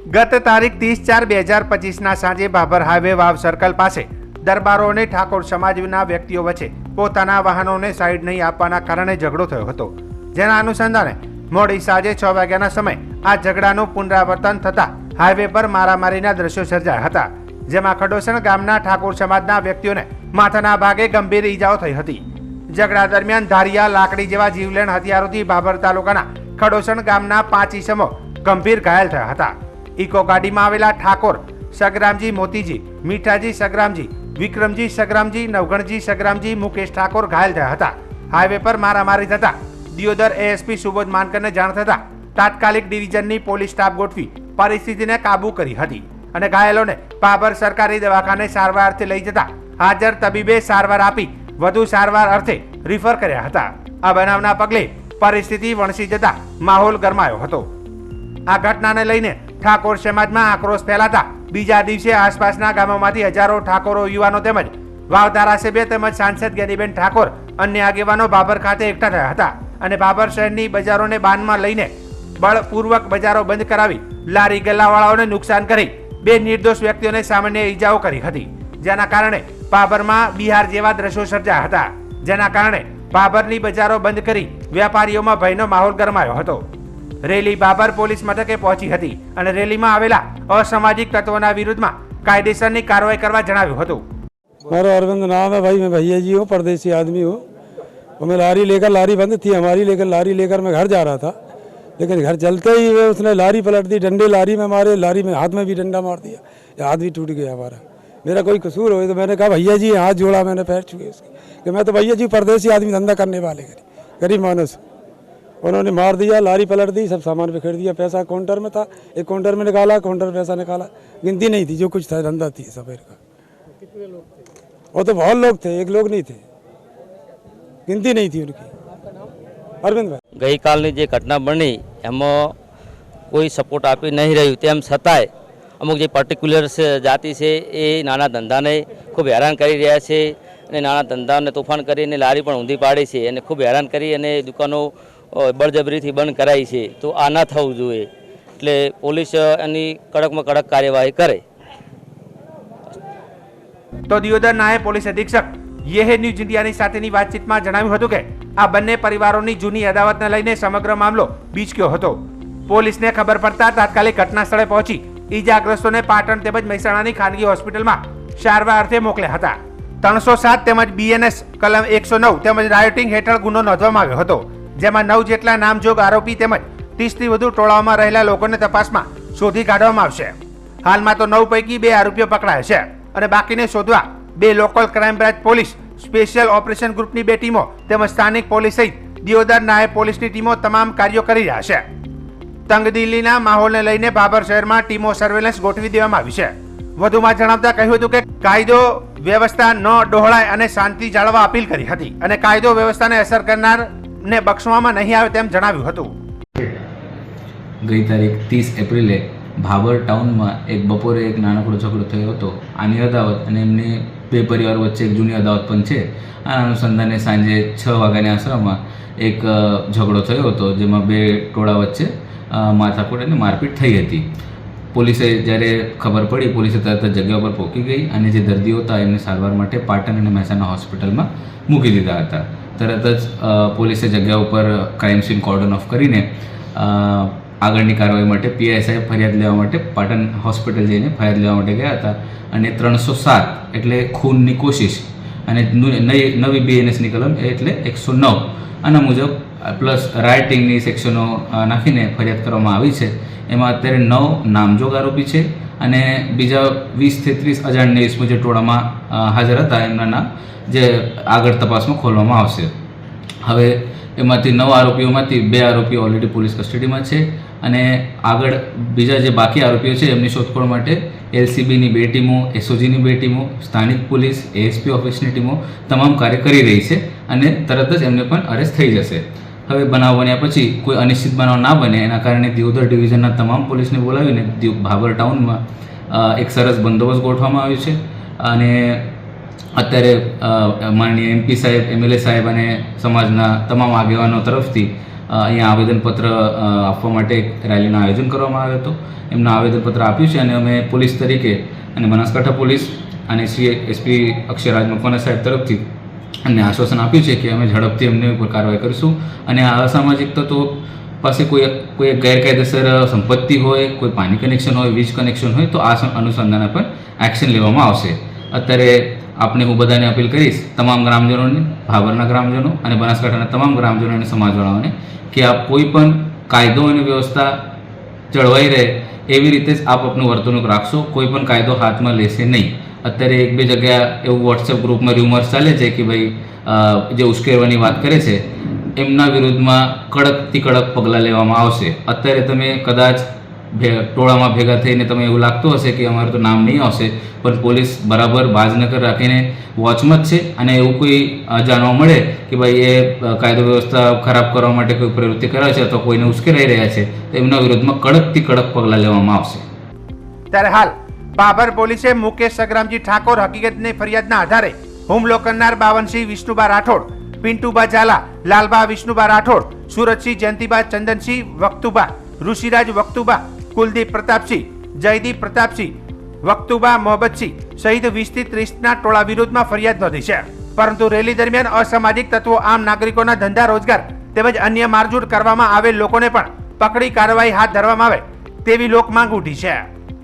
ગત તારીખ 30/4/2025 સાંજે ભાભર હાઈવે વાવ સર્કલ પાસે દરબારો અને ઠાકોર સમાજના વ્યક્તિઓ વચ્ચે પોતાના વાહનોને સાઈડ નહીં આપવાના કારણે ઝઘડો થયો હતો, જેના અનુસંધાને મોડી સાંજે 6 વાગ્યાના સમયે આ ઝઘડાનું પુનરાવર્તન થતા હાઈવે પર મારામારીના દ્રશ્યો સર્જાયા હતા, જેમાં ખડોસણ ગામના ઠાકોર સમાજના વ્યક્તિઓને માથાના ભાગે ગંભીર ઈજાઓ થઈ હતી। ઝઘડા દરમિયાન ધારિયા, લાકડી જેવા જીવલેણ હથિયારોથી ભાભર તાલુકાના ખડોસણ ગામના 5 ઈસમો ગંભીર ઘાયલ થયા હતા। ઇકો ગાડીમાં આવેલા ઠાકોર સગરામજી મોતીજી, મીઠાજી સગરામજી, વિક્રમજી સગરામજી, નવગણજી સગરામજી, મુકેશ ઠાકોર ઘાયલ થયા હતા। હાઈવે પર મારામારી થતા દિયોદર એએસપી સુબોધ માનકરને જાણ થતા તાત્કાલિક ડિવિઝનની પોલીસ સ્ટાફ ગોઠવી પરિસ્થિતિને કાબૂ કરી હતી અને ઘાયલોને ભાભર સરકારી દવાખાને સારવાર અર્થે લઈ જતા હાજર તબીબે સારવાર આપી વધુ સારવાર અર્થે રિફર કર્યા હતા। આ બનાવના પગલે પરિસ્થિતિ વણસી જતા માહોલ ગરમાયો હતો। આ ઘટનાને લઈને ઠાકોર સમાજમાં આક્રોશ ફેલાતા બીજા દિવસે આસપાસના ગામોમાંથી હજારો ઠાકોરો, યુવાનો તેમજ વાવ ધારાસભ્ય તેમજ સાંસદ જ્ઞાનીબેન ઠાકોર અન્ય આગેવાનો ભાભર ખાતે એકઠા થયા હતા અને ભાભર શહેરની બજારોને બાનમાં લઈને બળપૂર્વક બજારો બંધ કરાવી લારી ગલ્લાવાળાઓને નુકસાન કરી બે નિર્દોષ વ્યક્તિઓને સામાન્ય ઈજાઓ કરી હતી, જેના કારણે ભાભરમાં બિહાર જેવા દ્રશ્યો સર્જાયા હતા, જેના કારણે ભાભરની બજારો બંધ કરી વેપારીઓમાં ભયનો માહોલ ગરમાયો હતો। રેલી ભાભર પોલીસ મથકે પહોંચી હતી અને રેલીમાં આવેલા અસામાજિક તત્વોના વિરુદ્ધમાં કાયદેસરની કાર્યવાહી કરવા જણાવ્યું હતું। मेरा अरविंद नाम है भाई, मैं भैया जी हूँ, परदेसी आदमी हूँ। और मैं लारी बंद थी हमारी, लेकिन लारी लेकर मैं घर जा रहा था, लेकिन घर चलते ही उसने लारी पलट दी, डंडे लारी में मारे, लारी में हाथ में भी डंडा मार दिया, हाथ भी टूट गया हमारा। मेरा कोई कसूर हो तो मैंने कहा भैया जी, हाथ जोड़ा मैंने, पैर छुए उसके कि मैं तो भैया जी परदेसी आदमी, धंधा करने वाले गरीब मानुस। उन्होंने मार दिया, लारी पलट दी, सब सामान बिखेर दिया। पैसा काउंटर में था, एक काउंटर में निकाला, काउंटर में पैसा निकाला, गिनती नहीं थी, जो कुछ था धंधा थी सफेद का। कितने लोग थे? वो तो बहुत लोग थे, एक लोग नहीं थे, गिनती नहीं थी उनकी। अरविंद भाई, गई कालनी जे घटना बनी एમાં કોઈ સપોર્ટ આપી નહીં રહ્યું, તેમ છતાંય અમુક જે પર્ટિક્યુલર જાતિ છે એ નાના ધંધાને ખૂબ હેરાન કરી રહ્યા છે અને નાના ધંધાને તોફાન કરીને લારી પણ ઊંધી પાડી છે અને ખૂબ હેરાન કરી અને દુકાનો બળજબરીથી બંધ કરાઈ છે। તો આ ના થવું જોઈએ, એટલે પોલીસ એની કડકમાં કડક કાર્યવાહી કરે। તો દિયોદર નાયબ પોલીસ અધિક્ષક યે ન્યૂઝ ઇન્ડિયાની સાથેની વાતચીતમાં જણાવ્યું હતું કે આ બંને પરિવારોની જૂની અદાવતને લઈને સમગ્ર મામલો બીચક્યો હતો। પોલીસને ખબર પડતા તાત્કાલિક ઘટના સ્થળે પહોંચી ઈજાગ્રસ્તોને પાટણ તેમજ મહેસાણાની ખાનગી હોસ્પિટલમાં સારવાર અર્થે મોકલ્યા હતા। 307 તેમજ બીએનએસ કલમ 109 તેમજ રાયોટિંગ હેઠળ ગુનો નોંધવામાં આવ્યો હતો, જેમાં 9 જેટલા નામજોગ આરોપી તેમજ 30થી વધુ ટોળાઓમાં રહેલા લોકોને તપાસમાં શોધી કાઢવામાં આવશે। હાલમાં તો 9 પૈકી 2 આરોપીઓ પકડાયા છે અને બાકીને શોધવા 2 local crime branch police, special operation ગ્રુપની 2 ટીમો તેમજ સ્થાનિક પોલીસ સહિત દિયોદર નાયબ પોલીસની ટીમો તમામ કાર્યો કરી રહ્યા છે। તંગદિલીના માહોલને લઈને ભાભર શહેરમાં ટીમો સર્વેલન્સ ગોઠવી દેવામાં આવી છે। વધુમાં જણાવતા કહ્યું હતું કે કાયદો વ્યવસ્થા ન ડહોળાય અને શાંતિ જાળવવા અપીલ કરી હતી અને કાયદો વ્યવસ્થાને અસર કરનારને બક્ષવામાં નહીં આવે તેમ જણાવ્યું હતું। ગઈ તારીખ 30 એપ્રિલે ભાભર ટાઉનમાં એક બપોરે એક નાનકડો ઝઘડો થયો હતો, આની અદાવત, અને એમની 2 પરિવાર વચ્ચે એક જૂની અદાવત પણ છે। આ અનુસંધાને સાંજે 6 વાગ્યાની આસપાસમાં એક ઝઘડો થયો હતો, જેમાં 2 ટોળા વચ્ચે માથાકૂટ અને મારપીટ થઈ હતી। પોલીસે જ્યારે ખબર પડી, પોલીસે તરત જ જગ્યા પર પહોંચી ગઈ અને જે દર્દીઓ હતા એમને સારવાર માટે પાટણ અને મહેસાણા હોસ્પિટલમાં મૂકી દીધા હતા। તરત જ પોલીસે જગ્યા ઉપર ક્રાઇમ સીન કોર્ડન ઓફ કરીને આગળની કાર્યવાહી માટે પીએસઆઈ ફરિયાદ લેવા માટે પાટણ હોસ્પિટલ જઈને ફરિયાદ લેવા માટે ગયા હતા અને 307 એટલે ખૂનની કોશિશ અને નવી બીએનએસની કલમ એટલે 109 આના મુજબ પ્લસ રાઇટિંગની સેક્શનો નાખીને ફરિયાદ કરવામાં આવી છે। એમાં અત્યારે 9 નામજોગ આરોપી છે અને બીજા 20થી 30 અજાણ્યા ઇસમો જે ટોળામાં હાજર હતા એમના નામ જે આગળ તપાસમાં ખોલવામાં આવશે। હવે એમાંથી 9 આરોપીઓમાંથી 2 આરોપીઓ ઓલરેડી પોલીસ કસ્ટડીમાં છે અને આગળ બીજા જે બાકી આરોપીઓ છે એમની શોધખોળ માટે એલસીબીની 2 ટીમો, એસઓજીની 2 ટીમો, સ્થાનિક પોલીસ, એએસપી ઓફિસની ટીમો તમામ કાર્ય કરી રહી છે અને તરત જ એમને પણ અરેસ્ટ થઈ જશે। હવે બનાવ બન્યા પછી કોઈ અનિશ્ચિત બનાવ ના બને એના કારણે દિયોદર ડિવિઝનના તમામ પોલીસને બોલાવીને ભાભર ટાઉનમાં એક સરસ બંદોબસ્ત ગોઠવવામાં આવ્યો છે અને અત્યારે માનનીય એમપી સાહેબ, એમએલએ સાહેબ અને સમાજના તમામ આગેવાનો તરફથી અહીંયા આવેદનપત્ર આપવા માટે એક રેલીનું આયોજન કરવામાં આવ્યું હતું. એમનું આવેદનપત્ર આપ્યું છે અને અમે પોલીસ તરીકે અને બનાસકાંઠા પોલીસ અને એસપી અક્ષયરાજ મકવાના સાહેબ તરફથી અમને આશ્વાસન આપ્યું છે કે અમે ઝડપથી એમની ઉપર કાર્યવાહી કરીશું અને આ અસામાજિક તત્વો પાસે કોઈ ગેરકાયદેસર સંપત્તિ હોય, કોઈ પાણી કનેક્શન હોય, વીજ કનેક્શન હોય તો આ અનુસંધાને પર એક્શન લેવામાં આવશે. અત્યારે આપણે હું બધાને અપીલ કરીશ, તમામ ગ્રામજનોને, ભાભરના ગ્રામજનો અને બનાસકાંઠાના તમામ ગ્રામજનો અને સમાજવાળાઓને કે આપ કોઈ પણ કાયદો અને વ્યવસ્થા જળવાઈ રહે એવી રીતે જ આપ આપનું વર્તણૂક રાખશો. કોઈ પણ કાયદો હાથમાં લેશે નહીં. અત્યારે એક બે જગ્યા એવું વોટ્સએપ ગ્રુપમાં ર્યુમર્સ ચાલે છે કે ભાઈ જે ઉશ્કેરવાની વાત કરે છે એમના વિરુદ્ધમાં કડકથી કડક પગલાં લેવામાં આવશે. અત્યારે તમે કદાચ ટોળામાં ભેગા થઈને તમે એવું લાગતું હશે કે અમારું તો નામ નહીં આવશે, પણ પોલીસ બરાબર બાજનગર રાખીને વોચમાં જ છે અને એવું કોઈ જાણવા મળે કે ભાઈ એ કાયદો વ્યવસ્થા ખરાબ કરવા માટે કોઈ પ્રવૃત્તિ કરે છે અથવા કોઈને ઉશ્કેરાઈ રહ્યા છે તો એમના વિરુદ્ધમાં કડકથી કડક પગલાં લેવામાં આવશે. ત્યારે હાલ ભાભર પોલીસે મુકેશ સગરામજી ઠાકોર હકીકતની ફરિયાદના આધારે હુમલો કરનાર બાવનસિંહ વિષ્ણુબા રાઠોડ, પિન્ટુબા ઝાલા, લાલબા વિષ્ણુબા રાઠોડ, સુરતસિંહ જયંતિબા ચંદનસિંહ વક્તુબા, ઋષિરાજ વક્તુબા, કુલદીપ પ્રતાપસિંહ, જયદીપ પ્રતાપસિંહ, વક્તુબા મોહબ્બતસિંહ સહિત 20 થી 30ના ટોળા વિરુદ્ધમાં ફરિયાદ નોંધી છે. પરંતુ રેલી દરમિયાન અસામાજિક તત્વો આમ નાગરિકોના ધંધા રોજગાર તેમજ અન્ય મારઝૂડ કરવામાં આવેલ લોકોને પણ પકડી કાર્યવાહી હાથ ધરવામાં આવે તેવી લોક માંગ ઉઠી છે.